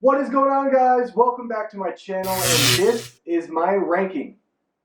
What is going on, guys? Welcome back to my channel, and this is my ranking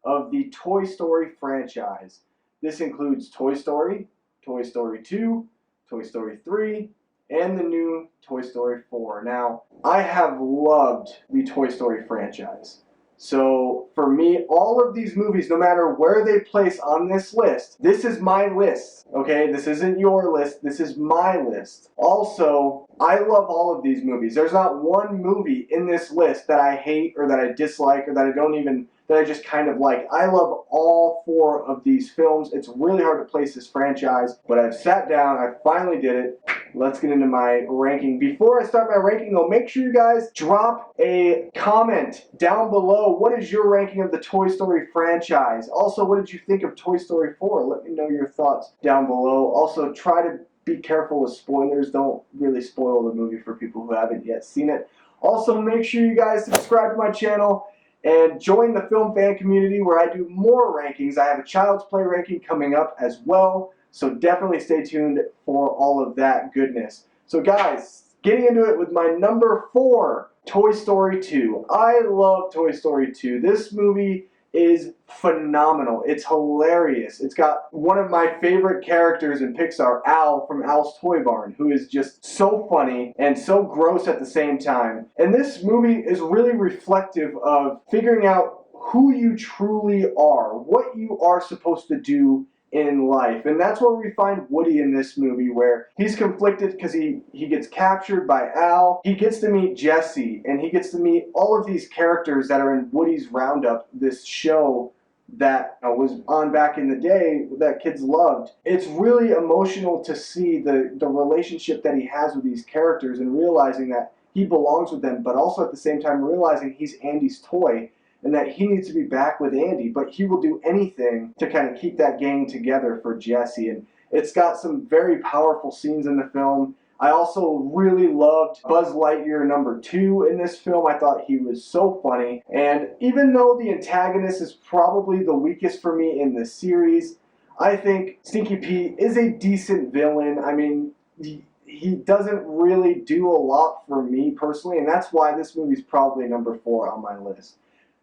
of the Toy Story franchise. This includes Toy Story, Toy Story 2, Toy Story 3, and the new Toy Story 4. Now, I have loved the Toy Story franchise. So, for me, all of these movies, no matter where they place on this list, this is my list, okay? This isn't your list, this is my list. Also, I love all of these movies. There's not one movie in this list that I hate or that I dislike or that I just kind of like. I love all four of these films. It's really hard to place this franchise, but I've sat down, I finally did it. Let's get into my ranking. Before I start my ranking though, make sure you guys drop a comment down below. What is your ranking of the Toy Story franchise? Also, what did you think of Toy Story 4? Let me know your thoughts down below. Also, try to be careful with spoilers. Don't really spoil the movie for people who haven't yet seen it. Also, make sure you guys subscribe to my channel and join the film fan community where I do more rankings. I have a Child's Play ranking coming up as well. So definitely stay tuned for all of that goodness. So guys, getting into it with my number 4, Toy Story 2. I love Toy Story 2. This movie is phenomenal. It's hilarious. It's got one of my favorite characters in Pixar, Al from Al's Toy Barn, who is just so funny and so gross at the same time. And this movie is really reflective of figuring out who you truly are, what you are supposed to do in life. And that's where we find Woody in this movie, where he's conflicted because he gets captured by Al. He gets to meet Jessie, and he gets to meet all of these characters that are in Woody's Roundup, this show that was on back in the day that kids loved. It's really emotional to see the relationship that he has with these characters and realizing that he belongs with them, but also at the same time realizing he's Andy's toy and that he needs to be back with Andy, but he will do anything to kind of keep that gang together for Jessie. And it's got some very powerful scenes in the film. I also really loved Buzz Lightyear number 2 in this film. I thought he was so funny. And even though the antagonist is probably the weakest for me in the series, I think Stinky Pete is a decent villain. I mean, he doesn't really do a lot for me personally, and that's why this movie's probably number 4 on my list.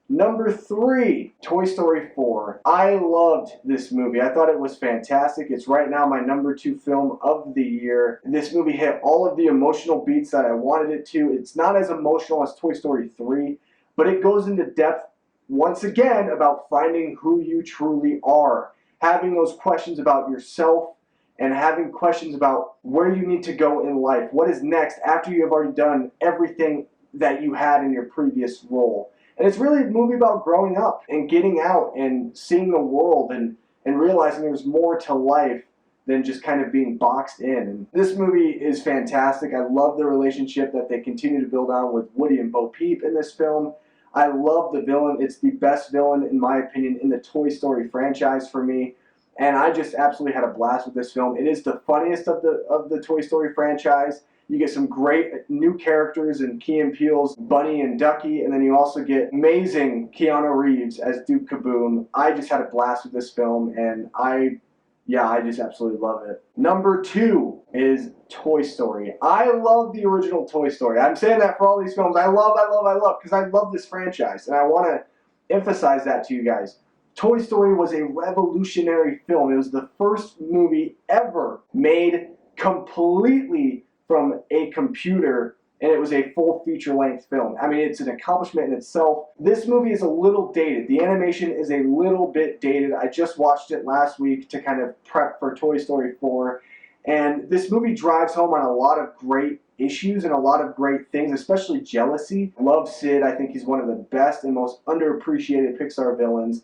Number 3, Toy Story 4. I loved this movie. I thought it was fantastic. It's right now my number 2 film of the year. This movie hit all of the emotional beats that I wanted it to. It's not as emotional as Toy Story 3, but it goes into depth once again about finding who you truly are, having those questions about yourself, and having questions about where you need to go in life. What is next after you have already done everything that you had in your previous role? And it's really a movie about growing up and getting out and seeing the world and realizing there's more to life than just kind of being boxed in. And this movie is fantastic. I love the relationship that they continue to build on with Woody and Bo Peep in this film. I love the villain. It's the best villain, in my opinion, in the Toy Story franchise for me. And I just absolutely had a blast with this film. It is the funniest of the Toy Story franchise. You get some great new characters in Key and Peele's Bunny and Ducky, and then you also get amazing Keanu Reeves as Duke Kaboom. I just had a blast with this film, and I just absolutely love it. Number 2 is Toy Story. I love the original Toy Story. I'm saying that for all these films. I love, because I love this franchise, and I want to emphasize that to you guys. Toy Story was a revolutionary film. It was the first movie ever made completely from a computer, and it was a full feature-length film. I mean, it's an accomplishment in itself. This movie is a little dated. The animation is a little bit dated. I just watched it last week to kind of prep for Toy Story 4, and this movie drives home on a lot of great issues and a lot of great things, especially jealousy. Love Sid. I think he's one of the best and most underappreciated Pixar villains.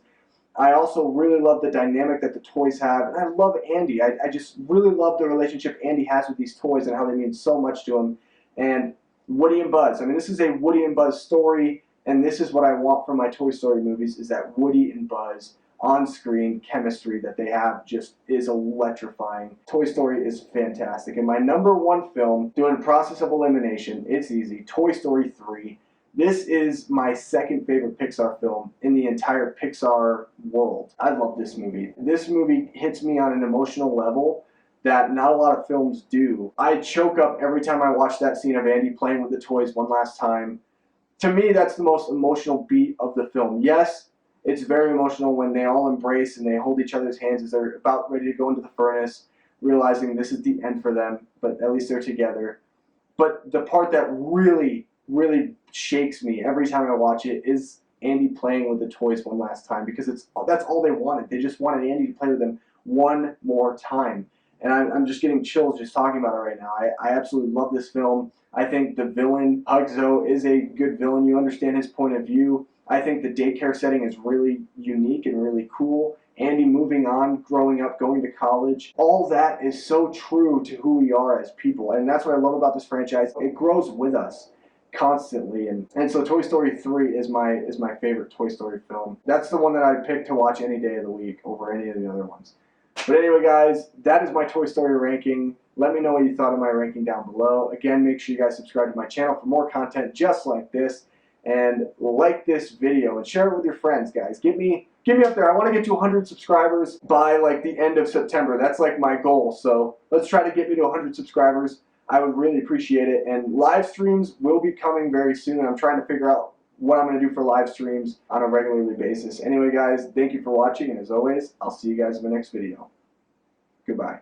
I also really love the dynamic that the toys have, and I love Andy. I just really love the relationship Andy has with these toys and how they mean so much to him. And Woody and Buzz. I mean, this is a Woody and Buzz story, and this is what I want from my Toy Story movies, is that Woody and Buzz on-screen chemistry that they have just is electrifying. Toy Story is fantastic. And my number 1 film, doing process of elimination, it's easy, Toy Story 3. This is my second favorite Pixar film in the entire Pixar world. I love this movie. This movie hits me on an emotional level that not a lot of films do. I choke up every time I watch that scene of Andy playing with the toys one last time. To me, that's the most emotional beat of the film. Yes, it's very emotional when they all embrace and they hold each other's hands as they're about ready to go into the furnace, realizing this is the end for them, but at least they're together. But the part that really, really shakes me every time I watch it is Andy playing with the toys one last time, because that's all they wanted. They just wanted Andy to play with them one more time. And I'm just getting chills just talking about it right now. I absolutely love this film. I think the villain, Hugzo, is a good villain. You understand his point of view. I think the daycare setting is really unique and really cool. Andy moving on, growing up, going to college. All that is so true to who we are as people. And that's what I love about this franchise. It grows with us constantly. And so Toy Story 3 is my favorite Toy Story film. That's the one that I pick to watch any day of the week over any of the other ones. But anyway, guys, that is my Toy Story ranking. Let me know what you thought of my ranking down below. Again, make sure you guys subscribe to my channel for more content just like this. And like this video and share it with your friends, guys. Get me up there. I want to get to 100 subscribers by like the end of September. That's like my goal. So let's try to get me to 100 subscribers. I would really appreciate it. And live streams will be coming very soon. I'm trying to figure out what I'm going to do for live streams on a regularly basis. Anyway, guys, thank you for watching. And as always, I'll see you guys in the next video. Goodbye.